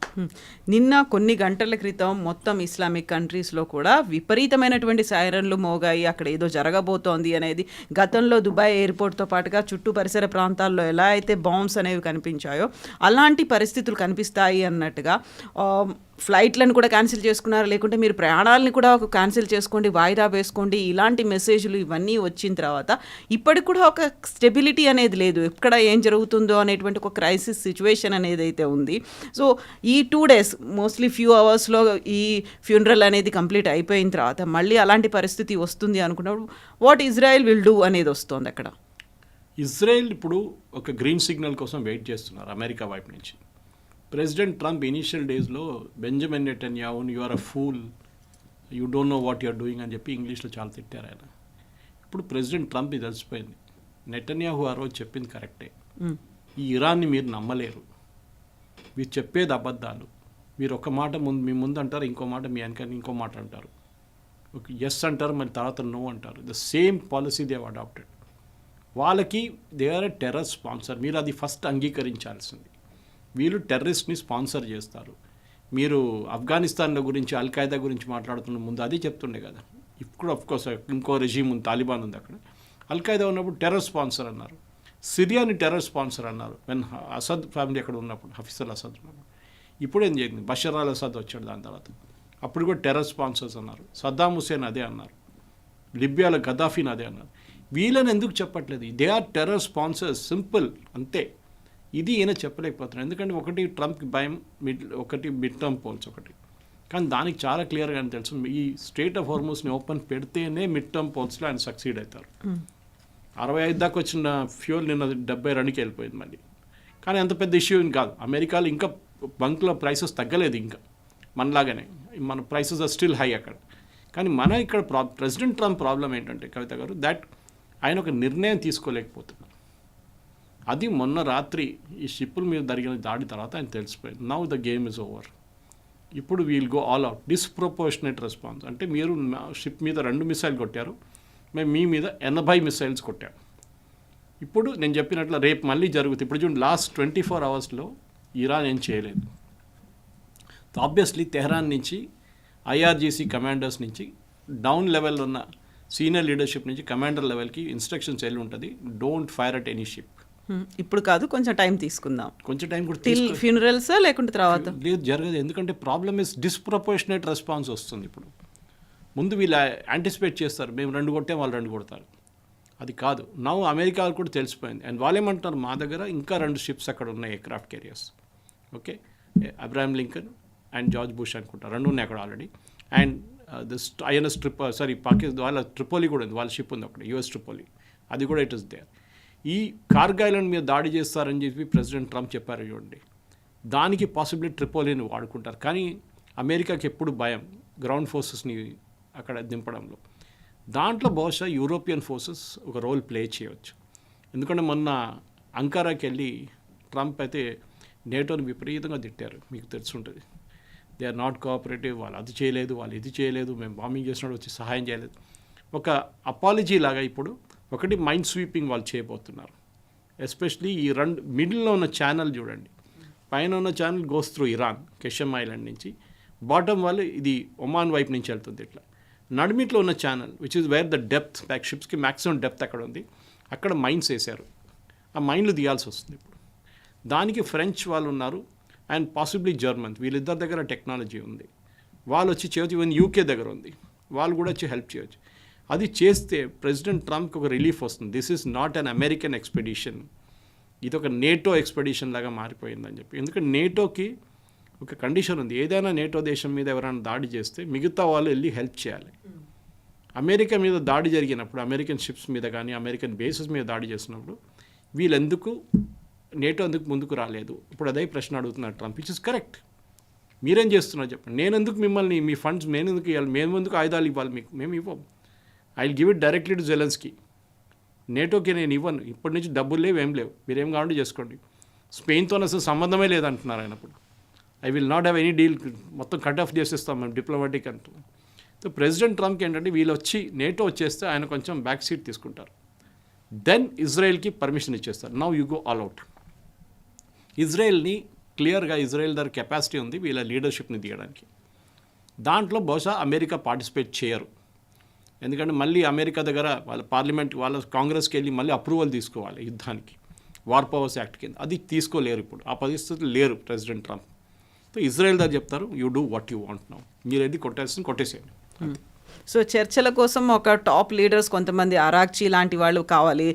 నిన్న కొన్ని గంటల క్రితం మొత్తం ఇస్లామిక్ కంట్రీస్లో కూడా విపరీతమైనటువంటి సైరన్లు మోగాయి. అక్కడ ఏదో జరగబోతోంది అనేది. గతంలో దుబాయ్ ఎయిర్పోర్ట్తో పాటుగా చుట్టూ పరిసర ప్రాంతాల్లో ఎలా అయితే బాంబ్స్ అనేవి కనిపించాయో అలాంటి పరిస్థితులు కనిపిస్తాయి అన్నట్టుగా ఫ్లైట్లను కూడా క్యాన్సిల్ చేసుకున్నారు, లేకుంటే మీరు ప్రయాణాలను కూడా ఒక క్యాన్సిల్ చేసుకోండి, వాయిదా వేసుకోండి, ఇలాంటి మెసేజ్లు ఇవన్నీ వచ్చిన తర్వాత ఇప్పటికి కూడా ఒక స్టెబిలిటీ అనేది లేదు. ఎక్కడ ఏం జరుగుతుందో అనేటువంటి ఒక క్రైసిస్ సిచ్యువేషన్ అనేది అయితే ఉంది. సో ఈ 2 days మోస్ట్లీ ఫ్యూ అవర్స్లో ఈ ఫ్యూనరల్ అనేది కంప్లీట్ అయిపోయిన తర్వాత మళ్ళీ అలాంటి పరిస్థితి వస్తుంది అనుకున్నప్పుడు వాట్ ఇజ్రాయెల్ విల్ డూ అనేది వస్తుంది అక్కడ. ఇజ్రాయెల్ ఇప్పుడు ఒక గ్రీన్ సిగ్నల్ కోసం వెయిట్ చేస్తున్నారు అమెరికా వైపు నుంచి. ప్రెసిడెంట్ ట్రంప్ ఇనీషియల్ డేస్లో బెంజమిన్ నెటన్యాహును you are a fool, you don't know what you're doing అని చెప్పి ఇంగ్లీష్లో చాలా తిట్టారు ఆయన. ఇప్పుడు ప్రెసిడెంట్ ట్రంప్ ఇది తెలిసిపోయింది, నెటన్యాహు ఆ రోజు చెప్పింది కరెక్టే, ఈ ఇరాన్ని మీరు నమ్మలేరు, మీరు చెప్పేది అబద్ధాలు, మీరు ఒక మాట మీ ముందు అంటారు, ఇంకో మాట మీ వెనక ఇంకో మాట అంటారు, ఒక ఎస్ అంటారు మరి తర్వాత నో అంటారు. The same policy they have adopted. వాళ్ళకి they are a terror sponsor, మీరు అది ఫస్ట్ అంగీకరించాల్సింది. వీళ్ళు టెర్రరిస్ట్ని స్పాన్సర్ చేస్తారు. మీరు ఆఫ్ఘనిస్తాన్ల గురించి అల్ఖైదా గురించి మాట్లాడుతున్న ముందు అది చెప్తుండే కదా. ఇప్పుడు అఫ్కోర్స్ ఇంకో రెజీమ్ ఉంది, తాలిబాన్ ఉంది అక్కడ. అల్ఖైదా ఉన్నప్పుడు టెర్రర్ స్పాన్సర్ అన్నారు, సిరియాని టెర్రర్ స్పాన్సర్ అన్నారు వెన్ అసద్ ఫ్యామిలీ అక్కడ ఉన్నప్పుడు, హఫీజ్ అల్ అసద్ ఉన్నప్పుడు. ఇప్పుడు ఏం జరిగింది, బషర్ అల్ అసద్ వచ్చాడు దాని తర్వాత, అప్పుడు కూడా టెర్రర్ స్పాన్సర్స్ అన్నారు. సద్దాం హుసేన్ అదే అన్నారు, లిబియాలో గద్దాఫీని అదే అన్నారు. వీళ్ళని ఎందుకు చెప్పట్లేదు? They are terror sponsors, simple అంతే. ఇది ఈయన చెప్పలేకపోతున్నారు, ఎందుకంటే ఒకటి ట్రంప్కి భయం, ఒకటి మిడ్ టర్మ్ పోల్స్ ఒకటి. కానీ దానికి చాలా క్లియర్గా అని తెలుసు, ఈ స్ట్రేట్ ఆఫ్ హార్మోస్ని ఓపెన్ పెడితేనే మిడ్ టర్మ్ పోల్స్లో ఆయన సక్సీడ్ అవుతారు. 65 దాకా వచ్చిన ఫ్యూల్ నిన్న 72కి వెళ్ళిపోయింది మళ్ళీ. కానీ అంత పెద్ద ఇష్యూ కాదు. అమెరికాలో ఇంకా బంక్లో ప్రైసెస్ తగ్గలేదు, ఇంకా మనలాగానే మన ప్రైసెస్ ఆర్ స్టిల్ హై అక్కడ. కానీ మన ఇక్కడ ప్రెసిడెంట్ ట్రంప్ ప్రాబ్లం ఏంటంటే కవిత గారు, దట్ ఆయన ఒక నిర్ణయం తీసుకోలేకపోతున్నారు. అది మొన్న రాత్రి ఈ షిప్పుల మీద జరిగిన దాడి తర్వాత ఆయన తెలిసిపోయింది. Now the game is over. ఇప్పుడు we'll go all out, disproportionate response. అంటే మీరు షిప్ మీద 2 మిసైల్ కొట్టారు, మేము మీ మీద 80 మిసైల్స్ కొట్టాం. ఇప్పుడు నేను చెప్పినట్లు రేపు మళ్ళీ జరుగుతుంది. ఇప్పుడు చూడండి, లాస్ట్ 24 అవర్స్లో ఇరాన్ ఏం చేయలేదు. ఆబ్వియస్లీ తెహరాన్ నుంచి ఐఆర్జీసీ కమాండర్స్ నుంచి డౌన్ లెవెల్ ఉన్న సీనియర్ లీడర్షిప్ నుంచి కమాండర్ లెవెల్కి ఇన్స్ట్రక్షన్స్ వెళ్ళి ఉంటుంది, don't fire at any ship. ఇప్పుడు కాదు, కొంచెం టైం తీసుకుందాం, కొంచెం టైం కూడా టిల్ ఫ్యూనరల్స్ లేకుంటే తర్వాత లేదు జరగదు. ఎందుకంటే ప్రాబ్లమ్ ఇస్ డిస్ప్రపోర్షనేట్ రెస్పాన్స్ వస్తుంది. ఇప్పుడు ముందు వీళ్ళు యాంటిసిపేట్ చేస్తారు, మేము 2 కొట్టే వాళ్ళు 2 కొడతారు. అది కాదు. నౌ అమెరికా కూడా తెలిసిపోయింది. అండ్ వాళ్ళు ఏమంటారు, మా దగ్గర ఇంకా 2 షిప్స్ అక్కడ ఉన్నాయి, aircraft carriers. Okay, Abraham Lincoln and George bush అనుకుంటారు, 2 ఉన్నాయి అక్కడ already. And this INS Pakistan వాళ్ళ ట్రిపోలి కూడా ఉంది, వాళ్ళ షిప్ ఉంది అక్కడ, యుఎస్ ట్రిపోలి, అది కూడా ఇట్ ఇస్ దేర్. ఈ కార్గ్ ఐలాండ్ మీద దాడి చేస్తారని చెప్పి ప్రెసిడెంట్ ట్రంప్ చెప్పారు చూడండి, దానికి పాసిబిలిటీ ట్రిపోలిని వాడుకుంటారు. కానీ అమెరికాకి ఎప్పుడు భయం గ్రౌండ్ ఫోర్సెస్ని అక్కడ దింపడంలో. దాంట్లో బహుశా యూరోపియన్ ఫోర్సెస్ ఒక రోల్ ప్లే చేయవచ్చు. ఎందుకంటే మొన్న అంకారాకి వెళ్ళి ట్రంప్ అయితే నేటోని విపరీతంగా తిట్టారు, మీకు తెలుసుంటుంది. దే ఆర్ నాట్ కోఆపరేటివ్, వాళ్ళు అది చేయలేదు, వాళ్ళు ఇది చేయలేదు, మేము బాంబింగ్ చేసినప్పుడు వచ్చి సహాయం చేయలేదు. ఒక అపాలజీ లాగా ఇప్పుడు ఒకటి మైండ్ స్వీపింగ్ వాళ్ళు చేయబోతున్నారు. ఎస్పెషలీ ఈ మిడిల్లో ఉన్న ఛానల్ చూడండి, పైన ఉన్న channel goes through Iran, Qeshm island నుంచి, బాటమ్ వాళ్ళు ఇది ఒమాన్ వైపు నుంచి వెళ్తుంది. ఇట్లా నడిమిట్లో ఉన్న channel which is where the depth, back షిప్స్కి మ్యాక్సిమం డెప్త్ అక్కడ ఉంది, అక్కడ మైన్స్ వేశారు. ఆ మైన్లు తీయాల్సి వస్తుంది ఇప్పుడు. దానికి ఫ్రెంచ్ వాళ్ళు ఉన్నారు అండ్ పాసిబ్లీ జర్మన్, వీళ్ళిద్దరి దగ్గర టెక్నాలజీ ఉంది, వాళ్ళు వచ్చి చేయవచ్చు. ఈవెన్ యూకే దగ్గర ఉంది, వాళ్ళు కూడా వచ్చి హెల్ప్ చేయవచ్చు. అది చేస్తే ప్రెసిడెంట్ ట్రంప్కి ఒక రిలీఫ్ వస్తుంది. This is not an American expedition, ఇది ఒక నేటో ఎక్స్పెడిషన్ లాగా మారిపోయిందని చెప్పి. ఎందుకంటే నేటోకి ఒక కండిషన్ ఉంది, ఏదైనా నేటో దేశం మీద ఎవరైనా దాడి చేస్తే మిగతా వాళ్ళు వెళ్ళి హెల్ప్ చేయాలి. అమెరికా మీద దాడి జరిగినప్పుడు, అమెరికన్ షిప్స్ మీద కానీ అమెరికన్ బేసెస్ మీద దాడి చేసినప్పుడు వీళ్ళెందుకు నేటో ఎందుకు ముందుకు రాలేదు? ఇప్పుడు అదే ప్రశ్న అడుగుతున్నారు ట్రంప్, విచ్ ఇస్ కరెక్ట్. మీరేం చేస్తున్నారు చెప్పండి. నేనెందుకు మిమ్మల్ని మీ ఫండ్స్ మేమెందుకు ఇవ్వాలి, మేమెందుకు ఆయుధాలు ఇవ్వాలి మీకు? మేము ఇవ్వం. I will give it directly to Zelensky. నేటోకి నేను ఇవ్వను, ఇప్పటి నుంచి డబ్బులు లేవు, ఏం లేవు, మీరేం కావాలంటే చేసుకోండి. స్పెయిన్తో అసలు సంబంధమే లేదంటున్నారు ఆయన. అప్పుడు I will not have any deal, మొత్తం కట్ ఆఫ్ చేసేస్తాం మేము డిప్లొమాటిక్ అంటున్నాం. సో ప్రెసిడెంట్ ట్రంప్కి ఏంటంటే వీళ్ళు వచ్చి నేటో వచ్చేస్తే ఆయన కొంచెం బ్యాక్ సీట్ తీసుకుంటారు, దెన్ ఇజ్రాయెల్కి పర్మిషన్ ఇచ్చేస్తారు. Now you go all out. ఇజ్రాయెల్ని క్లియర్గా ఇజ్రాయెల్ దగ్గర కెపాసిటీ ఉంది వీళ్ళ లీడర్షిప్ని తీయడానికి. దాంట్లో బహుశా అమెరికా పార్టిసిపేట్ చేయరు, ఎందుకంటే మళ్ళీ అమెరికా దగ్గర వాళ్ళ పార్లమెంట్ వాళ్ళ కాంగ్రెస్కి వెళ్ళి మళ్ళీ అప్రూవల్ తీసుకోవాలి యుద్ధానికి, వార్ పవర్స్ యాక్ట్ కింద. అది తీసుకోలేరు ఇప్పుడు, ఆ పరిస్థితులు లేరు ప్రెసిడెంట్ ట్రంప్. ఇజ్రాయెల్ దగ్గర చెప్తారు you do what you want now, మీరు ఏది కొట్టేసేయండి. సో చర్చల కోసం ఒక టాప్ లీడర్స్ కొంతమంది అరాక్చి లాంటి వాళ్ళు కావాలి,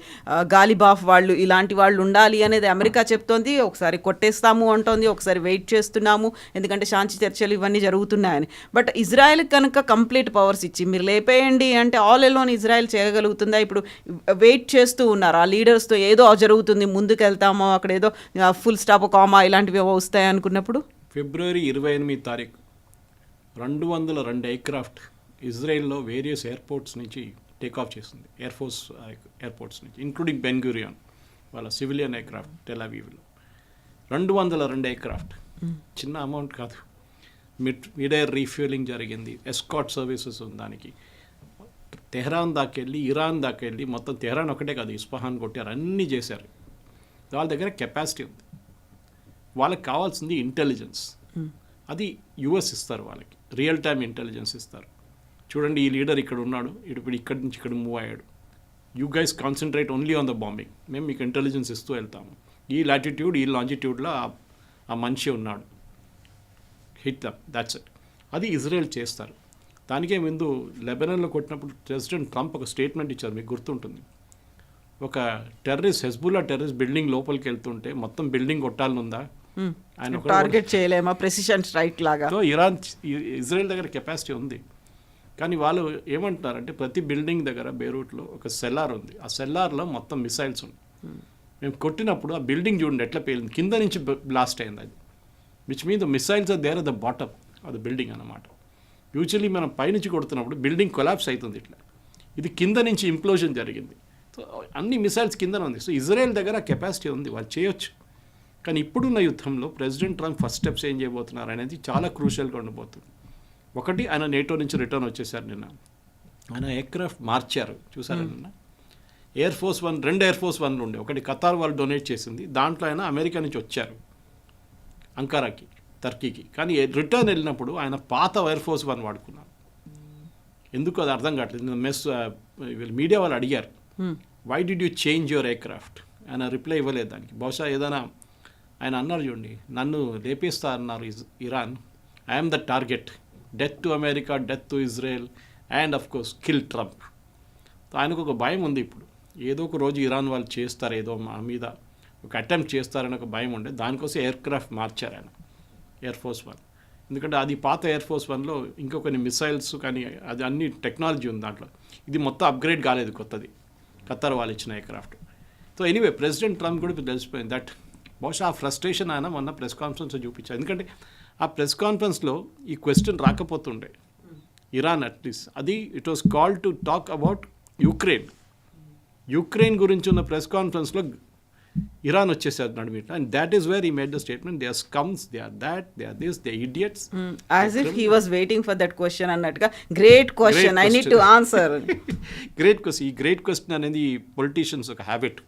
గాలిబాఫ్ వాళ్ళు ఇలాంటి వాళ్ళు ఉండాలి అనేది అమెరికా చెప్తోంది. ఒకసారి కొట్టేస్తాము అంటోంది, ఒకసారి వెయిట్ చేస్తున్నాము ఎందుకంటే శాంతి చర్చలు ఇవన్నీ జరుగుతున్నాయని. బట్ ఇజ్రాయెల్ కనుక కంప్లీట్ పవర్స్ ఇచ్చి మీరు లేపేయండి అంటే ఆల్ ఎలోన్ ఇజ్రాయెల్ చేయగలుగుతుందా? ఇప్పుడు వెయిట్ చేస్తూ ఉన్నారు ఆ లీడర్స్తో, ఏదో జరుగుతుంది ముందుకు వెళ్తామో అక్కడ ఏదో ఫుల్ స్టాప్ కామా ఇలాంటివి వస్తాయి అనుకున్నప్పుడు. ఫిబ్రవరి 28 202 ఎయిర్క్రాఫ్ట్ ఇజ్రాయెల్లో వేరియస్ ఎయిర్పోర్ట్స్ నుంచి టేకాఫ్ చేస్తుంది, ఎయిర్ ఫోర్స్ ఎయిర్పోర్ట్స్ నుంచి, ఇంక్లూడింగ్ బెన్ గురియాన్ వాళ్ళ సివిలియన్ ఎయిర్క్రాఫ్ట్ టెల్ అవీవ్లో. 202 ఎయిర్క్రాఫ్ట్ చిన్న అమౌంట్ కాదు. మిడ్ ఎయిర్ రీఫ్యూలింగ్ జరిగింది, ఎస్కాట్ సర్వీసెస్ ఉంది దానికి. తెహ్రాన్ దాకెళ్ళి ఇరాన్ దాకెళ్ళి మొత్తం తెహ్రాన్ ఒకటే కాదు ఇస్ఫహాన్ కొట్టారు, అన్నీ చేశారు. వాళ్ళ దగ్గర కెపాసిటీ ఉంది. వాళ్ళకి కావాల్సింది ఇంటెలిజెన్స్, అది యుఎస్ ఇస్తారు వాళ్ళకి, రియల్ టైమ్ ఇంటెలిజెన్స్ ఇస్తారు. చూడండి ఈ లీడర్ ఇక్కడ ఉన్నాడు, ఇప్పుడు ఇక్కడి నుంచి ఇక్కడ మూవ్ అయ్యాడు, you guys concentrate only on the bombing, మేము మీకు ఇంటెలిజెన్స్ ఇస్తూ వెళ్తాము. ఈ లాటిట్యూడ్ ఈ లాంజిట్యూడ్లో ఆ మనిషి ఉన్నాడు, హిట్ దమ్, దాట్స్ ఇట్. అది ఇజ్రాయెల్ చేస్తారు. దానికే ముందు లెబనాన్లో కొట్టినప్పుడు ప్రెసిడెంట్ ట్రంప్ ఒక స్టేట్మెంట్ ఇచ్చారు, మీకు గుర్తుంటుంది. ఒక టెర్రరిస్ట్, హెజ్బుల్లా టెర్రరిస్ట్ బిల్డింగ్ లోపలికి వెళ్తుంటే మొత్తం బిల్డింగ్ కొట్టాలనుందా, ఆయన టార్గెట్ చేయలేమా, ప్రెసిషన్ స్ట్రైక్ లాగా. సో ఇజ్రాయెల్ దగ్గర కెపాసిటీ ఉంది. కానీ వాళ్ళు ఏమంటున్నారంటే ప్రతి బిల్డింగ్ దగ్గర బేరూట్లో ఒక సెల్లార్ ఉంది, ఆ సెల్లార్లో మొత్తం మిసైల్స్ ఉన్నాయి. మేము కొట్టినప్పుడు ఆ బిల్డింగ్ చూడండి ఎట్లా పేలింది, కింద నుంచి బ్లాస్ట్ అయింది అది, which mean the missiles are there at the bottom of the building అన్నమాట. యూజువల్లీ మనం పైనుంచి కొడుతున్నప్పుడు బిల్డింగ్ కొలాప్స్ అవుతుంది ఇట్లా, ఇది కింద నుంచి ఇంప్లోజన్ జరిగింది. సో అన్ని మిసైల్స్ కిందనే ఉంది. సో ఇజ్రాయెల్ దగ్గర కెపాసిటీ ఉంది, వాళ్ళు చేయొచ్చు. కానీ ఇప్పుడున్న యుద్ధంలో ప్రెసిడెంట్ ట్రంప్ ఫస్ట్ స్టెప్స్ ఏం చేయబోతున్నారు అనేది చాలా క్రూషియల్గా ఉండబోతుంది. ఒకటి, ఆయన నేటో నుంచి రిటర్న్ వచ్చేసారు నిన్న, ఆయన ఎయిర్క్రాఫ్ట్ మార్చారు చూసారా నిన్న. ఎయిర్ ఫోర్స్ 1, 2 ఎయిర్ ఫోర్స్ 1 ఉండే, ఒకటి ఖతార్ వాళ్ళు డొనేట్ చేసింది, దాంట్లో ఆయన అమెరికా నుంచి వచ్చారు అంకారాకి, టర్కీకి. కానీ రిటర్న్ వెళ్ళినప్పుడు ఆయన పాత ఎయిర్ ఫోర్స్ 1 వాడుకున్నారు. ఎందుకు అది అర్థం కావట్లేదు. మీడియా వాళ్ళు అడిగారు why did you change your aircraft, ఆయన రిప్లై ఇవ్వలేదు దానికి. బహుశా ఏదైనా ఆయన అన్నారు చూడండి, నన్ను లేపేస్తా అన్నారు Iran, I'm the target, death to America, death to Israel and of course kill Trump. ఆయనకు ఒక భయం ఉంది ఇప్పుడు, ఏదో ఒక రోజు ఇరాన్ వాళ్ళు చేస్తారు, ఏదో మా మీద ఒక అటెంప్ట్ చేస్తారని ఒక భయం ఉండే, దానికోసం ఎయిర్క్రాఫ్ట్ మార్చారు ఆయన ఎయిర్ ఫోర్స్ 1. ఎందుకంటే అది పాత ఎయిర్ ఫోర్స్ 1లో ఇంకో కొన్ని మిసైల్స్ కానీ అది అన్ని టెక్నాలజీ ఉంది దాంట్లో, ఇది మొత్తం అప్గ్రేడ్ కాలేదు కొత్తది, ఖతార్ వాళ్ళు ఇచ్చిన aircraft. So anyway president Trump కూడా ఇప్పుడు తెలిసిపోయింది దట్, బహుశా ఆ ఫ్రస్ట్రేషన్ ఆయన మొన్న ప్రెస్ కాన్ఫరెన్స్లో చూపించారు. ఎందుకంటే ఆ ప్రెస్ కాన్ఫరెన్స్లో ఈ క్వశ్చన్ రాకపోతుండే ఇరాన్ అట్లీస్ట్, అది it was called to talk about Ukraine గురించి ఉన్న ప్రెస్ కాన్ఫరెన్స్లో ఇరాన్ వచ్చేసారు నడిమిట, and that is where he made the statement, they are scums, they are that, they are this, they idiots. As if he was waiting for that question అన్నట్టుగా. Great question, I need to answer. Great question. ఈ great question అనేది politicians ఒక habit.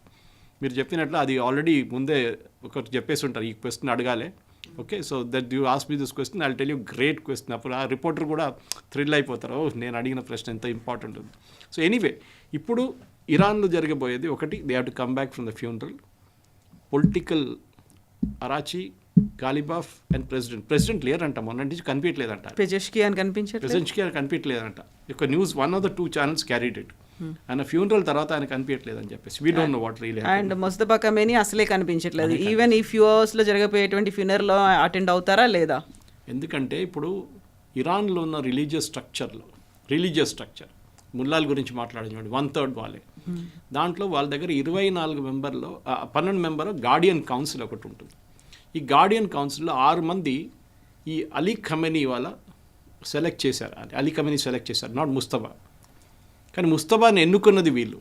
మీరు చెప్పినట్లు అది already ముందే ఒకటి చెప్పేసి ఉంటారు, ఈ క్వశ్చన్ అడగాలి, okay, so that you ask me this question, I will tell you great question. అప్పుడు ఆ రిపోర్టర్ కూడా థ్రిల్ అయిపోతారు, ఓ నేను అడిగిన ప్రశ్న ఎంత ఇంపార్టెంట్ ఉంది. సో ఎనీవే ఇప్పుడు ఇరాన్లో జరగబోయేది ఒకటి, they have to come back from the funeral. Political Araghchi, Ghalibaf and president లేరంట, మొన్న నుంచి కనిపించలేదంట, పెజెష్కియాన్ కనిపించలేదంట. ఒక news 1 of the 2 channels carried it. ఆయన ఫ్యూనరల్ తర్వాత ఆయన కనిపించట్లేదని చెప్పేసి, we don't know what really happened. And Mustafa Khamenei అసలే కనిపించట్లేదు. ఈవెన్ ఈ ఫ్యూ అవర్స్లో జరగబోయేటువంటి ఫ్యూనరల్లో అటెండ్ అవుతారా లేదా? ఎందుకంటే ఇప్పుడు ఇరాన్లో ఉన్న రిలీజియస్ స్ట్రక్చర్ ముల్లాల గురించి మాట్లాడించండి, 1/3 వాళ్ళే. దాంట్లో వాళ్ళ దగ్గర 24 మెంబర్లో 12 మెంబర్ గార్డియన్ కౌన్సిల్ ఒకటి ఉంటుంది. ఈ గార్డియన్ కౌన్సిల్లో 6 మంది ఈ అలీ ఖమేనీ వాళ్ళ సెలెక్ట్ చేశారు, అలీ ఖమేనీ సెలెక్ట్ చేశారు, నాట్ ముస్తఫా. కానీ ముస్తఫాని ఎన్నుకున్నది వీళ్ళు.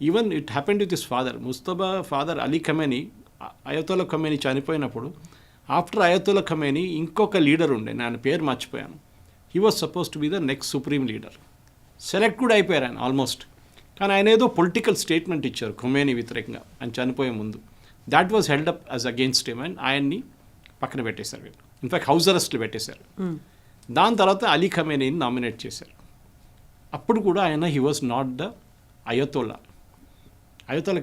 Even it happened with his father. Mustafa father Ali Khamenei, Ayatollah Khamenei చనిపోయినప్పుడు ఆఫ్టర్ అయతోల్లా ఖమేనీ ఇంకొక లీడర్ ఉండే, నేను పేరు మర్చిపోయాను, he was suppose to be the next supreme leader. Select కూడా అయిపోయారు ఆయన ఆల్మోస్ట్. కానీ ఆయన ఏదో పొలిటికల్ స్టేట్మెంట్ ఇచ్చారు ఖమేనీ వ్యతిరేకంగా ఆయన చనిపోయే ముందు. That was held up as against him and ఆయన్ని పక్కన పెట్టేశారు వీళ్ళు. ఇన్ఫ్యాక్ట్ హౌస్ అరెస్ట్లు పెట్టేశారు. దాని తర్వాత అలీ ఖమేనీని నామినేట్ చేశారు. అప్పుడు కూడా ఆయన he was not the Ayatollah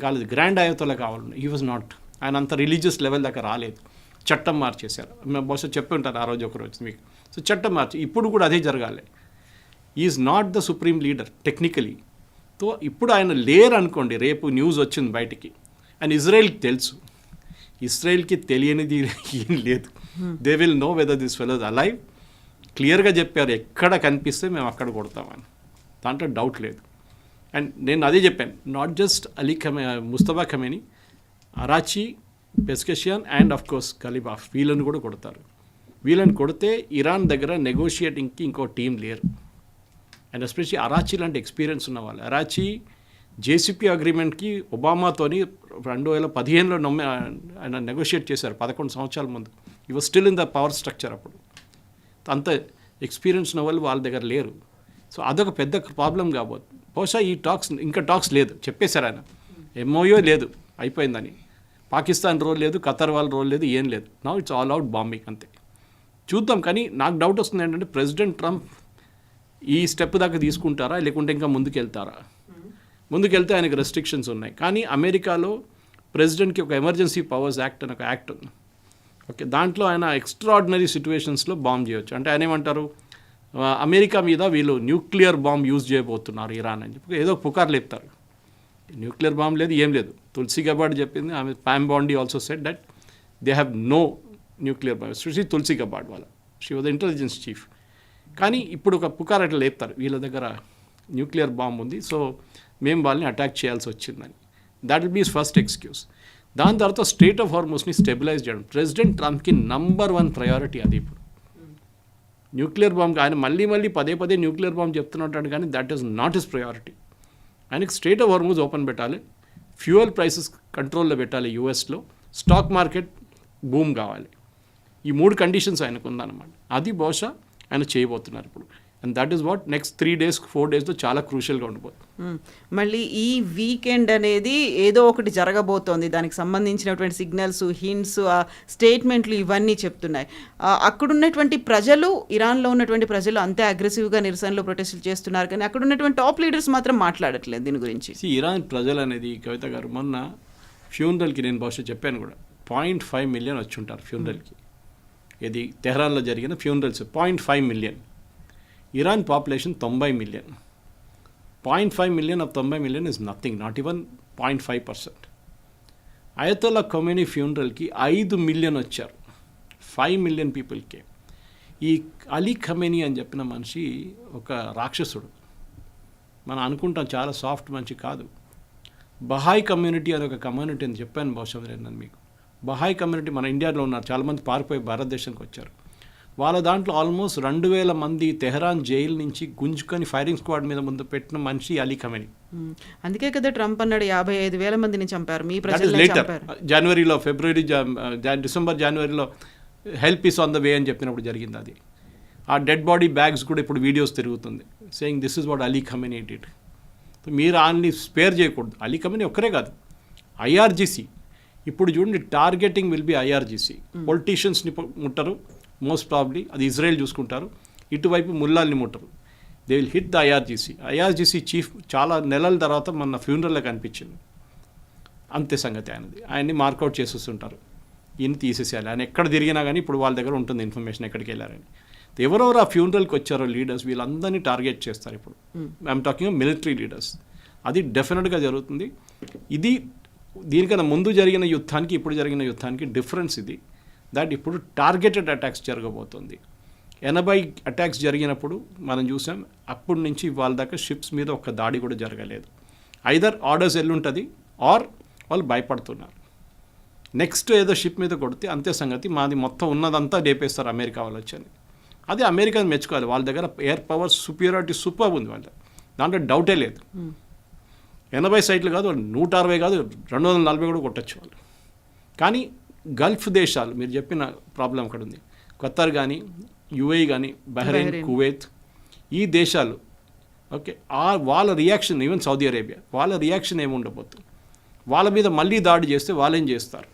కాలేదు, గ్రాండ్ అయతోల్లా కావాలి, హీ వాజ్ నాట్. ఆయన అంత రిలీజియస్ లెవెల్ దాకా రాలేదు. చట్టం మార్చేశారు. మేము బహుశా చెప్పి ఉంటారు ఆ రోజు ఒకరోజు మీకు. సో చట్టం మార్చి ఇప్పుడు కూడా అదే జరగాలి. Is not the supreme leader technically. So ఇప్పుడు ఆయన లేరు అనుకోండి, రేపు న్యూస్ వచ్చింది బయటికి, అండ్ ఇజ్రాయెల్కి తెలుసు, ఇజ్రాయెల్కి తెలియనిది ఏం లేదు. They will know whether this fellows alive. క్లియర్గా చెప్పారు, ఎక్కడ కనిపిస్తే మేము అక్కడ కొడతామని, దాంట్లో డౌట్ లేదు. అండ్ నేను అదే చెప్పాను, not just Mustafa Khamenei, Araghchi, Pezeshkian and of course Ghalibaf, వీళ్ళని కూడా కొడతారు. వీళ్ళని కొడితే ఇరాన్ దగ్గర నెగోషియేటింగ్కి ఇంకో టీం లేరు. అండ్ ఎస్పెషల్లీ అరాచీ లాంటి ఎక్స్పీరియన్స్ ఉన్న వాళ్ళు. అరాచీ జేసీపీ అగ్రిమెంట్కి ఒబామాతోని 2015లో ఆయన నెగోషియేట్ చేశారు 11 సంవత్సరాల ముందు. ఈ was still in the power structure. అప్పుడు అంత ఎక్స్పీరియన్స్ ఉన్న వాళ్ళు వాళ్ళ దగ్గర లేరు. సో అదొక పెద్ద ప్రాబ్లం కాబోతుంది. బహుశా ఈ ఇంకా టాక్స్ లేదు, చెప్పేశారు ఆయన, ఎంఓయూ లేదు, అయిపోయిందని. పాకిస్తాన్ రోల్ లేదు, ఖతర్ వాళ్ళ రోల్ లేదు, ఏం లేదు. Now it's all out bombing అంతే. చూద్దాం. కానీ నాకు డౌట్ వస్తుంది ఏంటంటే, ప్రెసిడెంట్ ట్రంప్ ఈ స్టెప్ దాకా తీసుకుంటారా, లేకుంటే ఇంకా ముందుకెళ్తారా? ముందుకెళ్తే ఆయనకు రెస్ట్రిక్షన్స్ ఉన్నాయి. కానీ అమెరికాలో ప్రెసిడెంట్కి ఒక ఎమర్జెన్సీ పవర్స్ యాక్ట్ అని ఒక యాక్ట్ ఉంది. ఓకే, దాంట్లో ఆయన ఎక్స్ట్రాడినరీ సిచ్యువేషన్స్లో బాంబ్ చేయొచ్చు. అంటే ఆయన ఏమంటారు, అమెరికా మీద వీళ్ళు న్యూక్లియర్ బాంబ్ యూజ్ చేయబోతున్నారు ఇరాన్ అని చెప్పి ఏదో పుకారు లేపుతారు. న్యూక్లియర్ బాంబ్ లేదు, ఏం లేదు. తులసి గబార్డ్ చెప్పింది, ఆమె Pam Bondi also said that they have no nuclear bomb. Especially Tulsi Gabbard వాళ్ళ, she was the intelligence chief. కానీ ఇప్పుడు ఒక పుకారు అట్లా లేపుతారు, వీళ్ళ దగ్గర న్యూక్లియర్ బాంబ్ ఉంది, సో మేము వాళ్ళని అటాక్ చేయాల్సి వచ్చిందని. That will be first excuse. దాని తర్వాత స్ట్రెయిట్ ఆఫ్ హార్మోస్ని స్టెబిలైజ్ చేయడం ప్రెసిడెంట్ ట్రంప్కి నంబర్ 1 ప్రయారిటీ అది. ఇప్పుడు న్యూక్లియర్ బాంబ్ ఆయన మళ్ళీ పదే న్యూక్లియర్ బాంబ్ చెప్తున్నట్టు, కానీ that is not his priority. ఆయనకి స్ట్రెయిట్ ఆఫ్ హార్మోస్ ఓపెన్ పెట్టాలి, ఫ్యూయల్ ప్రైసెస్ కంట్రోల్లో పెట్టాలి యూఎస్లో, స్టాక్ మార్కెట్ బూమ్ కావాలి. ఈ 3 కండిషన్స్ ఆయనకు ఉందన్నమాట. అది బహుశా ఆయన చేయబోతున్నారు ఇప్పుడు. And that is what next 3 days 4 daysలో చాలా క్రూషియల్గా ఉండిపోతుంది. మళ్ళీ ఈ వీకెండ్ అనేది ఏదో ఒకటి జరగబోతోంది, దానికి సంబంధించినటువంటి సిగ్నల్స్, హింట్స్, స్టేట్మెంట్లు ఇవన్నీ చెప్తున్నాయి. అక్కడున్నటువంటి ప్రజలు, ఇరాన్లో ఉన్నటువంటి ప్రజలు అంతే అగ్రెసివ్గా నిరసనలో ప్రొటెస్టులు చేస్తున్నారు, కానీ అక్కడ ఉన్నటువంటి టాప్ లీడర్స్ మాత్రం మాట్లాడట్లేదు దీని గురించి. ఇరాన్ ప్రజలు అనేది, కవిత గారు, మొన్న ఫ్యూనరల్కి నేను బహుశా చెప్పాను కూడా, 0.5 million వచ్చి ఉంటారు ఫ్యూనరల్కి. ఇది తెహ్రాన్లో జరిగిన funerals 0.5 million. Iran population 90 million. 0.5 million of 90 million is nothing, not even 0.5%. Ayatollah Khomeini ఫ్యూనరల్కి 5 million వచ్చారు, 5 million పీపుల్కే. ఈ అలీ ఖమేనీ అని చెప్పిన మనిషి ఒక రాక్షసుడు. మనం అనుకుంటాం చాలా సాఫ్ట్ మనిషి కాదు. బహాయ్ కమ్యూనిటీ అని ఒక కమ్యూనిటీ అని చెప్పాను బహుశా నేను మీకు. బహాయ్ కమ్యూనిటీ మన ఇండియాలో ఉన్నారు, చాలామంది పారిపోయి భారతదేశానికి వచ్చారు. వాళ్ళ దాంట్లో ఆల్మోస్ట్ 2000 మంది తెహ్రాన్ జైలు నుంచి గుంజుకొని ఫైరింగ్ స్క్వాడ్ మీద ముందు పెట్టిన మనిషి అలీ ఖమేనీ. అందుకే కదా ట్రంప్ అన్నాడు 55,000 మందిని చంపారు, మీ ప్రజలు చంపారు. జనవరిలో, డిసెంబర్ జనవరిలో help is on the way అని చెప్పినప్పుడు జరిగింది అది. ఆ డెడ్ బాడీ బ్యాగ్స్ కూడా ఇప్పుడు వీడియోస్ తిరుగుతుంది, saying this is what Ali Khamenei did. మీరు ఆయన్ని స్పేర్ చేయకూడదు. అలీ ఖమేనీ ఒక్కరే కాదు, ఐఆర్జీసీ ఇప్పుడు చూడండి, టార్గెటింగ్ విల్ బి ఐఆర్జీసీ. పొలిటీషియన్స్ని ముట్టరు మోస్ట్ ప్రాబ్లీ, అది ఇజ్రాయెల్ చూసుకుంటారు. ఇటువైపు ముల్లాల్ని ముట్టరు. They will hit the IRGC. IRGC chief చాలా నెలల తర్వాత మన ఫ్యూనరల్లో కనిపించింది. అంతే సంగతి ఆయనది. ఆయన్ని మార్కౌట్ చేసేస్తుంటారు, ఈయన తీసేసేయాలి. ఆయన ఎక్కడ తిరిగినా కానీ ఇప్పుడు వాళ్ళ దగ్గర ఉంటుంది ఇన్ఫర్మేషన్ ఎక్కడికి వెళ్ళారని. ఎవరెవరు ఆ ఫ్యూనరల్కి వచ్చారో లీడర్స్, వీళ్ళందరినీ టార్గెట్ చేస్తారు ఇప్పుడు. I'm talking military leaders. అది డెఫినెట్గా జరుగుతుంది. ఇది దీనికన్నా ముందు జరిగిన యుద్ధానికి ఇప్పుడు జరిగిన యుద్ధానికి డిఫరెన్స్ ఇది, దట్ ఇప్పుడు టార్గెటెడ్ అటాక్స్ జరగబోతుంది. 80 అటాక్స్ జరిగినప్పుడు మనం చూసాం, అప్పటి నుంచి వాళ్ళ దాకా షిప్స్ మీద ఒక్క దాడి కూడా జరగలేదు. ఐదర్ ఆర్డర్స్ వెళ్ళుంటుంది ఆర్ వాళ్ళు భయపడుతున్నారు. నెక్స్ట్ ఏదో షిప్ మీద కొడితే అంతే సంగతి, మాది మొత్తం ఉన్నదంతా లేపేస్తారు అమెరికా వాళ్ళు వచ్చని. అది అమెరికాని మెచ్చుకోవాలి, వాళ్ళ దగ్గర ఎయిర్ పవర్ సుపీరియారిటీ సూపర్ ఉంది వాళ్ళ, దాంట్లో డౌటే లేదు. 80 సైట్లు కాదు, 160 కాదు, 240 కూడా కొట్టచ్చు వాళ్ళు. కానీ గల్ఫ్ దేశాలు, మీరు చెప్పిన ప్రాబ్లం అక్కడ ఉంది. ఖతర్ కానీ, యుఏఈ కానీ, బహ్రెయిన్, కువైత్, ఈ దేశాలు ఓకే, వాళ్ళ రియాక్షన్, ఈవెన్ సౌదీ అరేబియా, వాళ్ళ రియాక్షన్ ఏముండబోతుంది. వాళ్ళ మీద మళ్ళీ దాడి చేస్తే వాళ్ళేం చేస్తారు?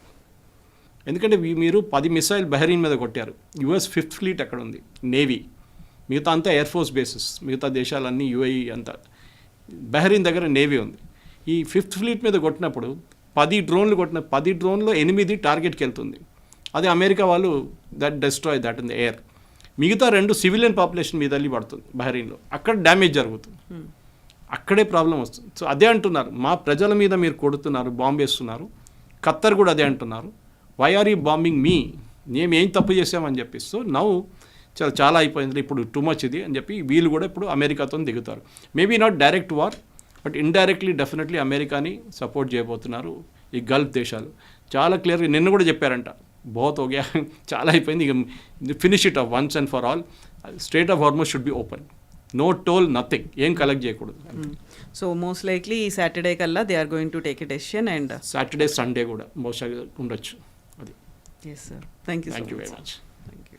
ఎందుకంటే మీరు 10 మిసైల్ బహ్రెయిన్ మీద కొట్టారు. యుఎస్ 5th ఫ్లీట్ అక్కడ ఉంది, నేవీ, మిగతా అంతా ఎయిర్ ఫోర్స్ బేసెస్, మిగతా దేశాలన్నీ యుఏఈ అంతా. బహ్రెయిన్ దగ్గర నేవీ ఉంది. ఈ 5th ఫ్లీట్ మీద కొట్టినప్పుడు 10 డ్రోన్లు కొట్టిన 10 డ్రోన్లో 8 టార్గెట్కి వెళ్తుంది. అదే అమెరికా వాళ్ళు that destroy that in the air. మిగతా 2 సివిలియన్ పాపులేషన్ మీద వెళ్ళి పడుతుంది బహ్రెయిన్లో, అక్కడ డ్యామేజ్ జరుగుతుంది, అక్కడే ప్రాబ్లం వస్తుంది. సో అదే అంటున్నారు, మా ప్రజల మీద మీరు కొడుతున్నారు, బాంబు వేస్తున్నారు. ఖత్తర్ కూడా అదే అంటున్నారు, వై ఆర్ యూ బాంబింగ్ మీ, మేము ఏం తప్పు చేసామని చెప్పి. సో నవ్వు చాలా అయిపోయింది, ఇప్పుడు టూ మచ్ ఇది అని చెప్పి వీళ్ళు కూడా ఇప్పుడు అమెరికాతో దిగుతారు. Maybe not direct war, but indirectly definitely అమెరికాని సపోర్ట్ చేయబోతున్నారు ఈ గల్ఫ్ దేశాలు. చాలా క్లియర్గా నిన్న కూడా చెప్పారంట, బహుత్ ఓకే, చాలా అయిపోయింది, ఇక finish it off once and for all. Strait of Hormuz should be open, no toll, nothing, ఏం కలెక్ట్ చేయకూడదు. సో మోస్ట్ లైక్లీ ఈ సాటర్డే కల్లా they are going to take a decision. And Saturday Sunday కూడా బహుశా ఉండొచ్చు. అది yes sir, thank you very much. Thank you.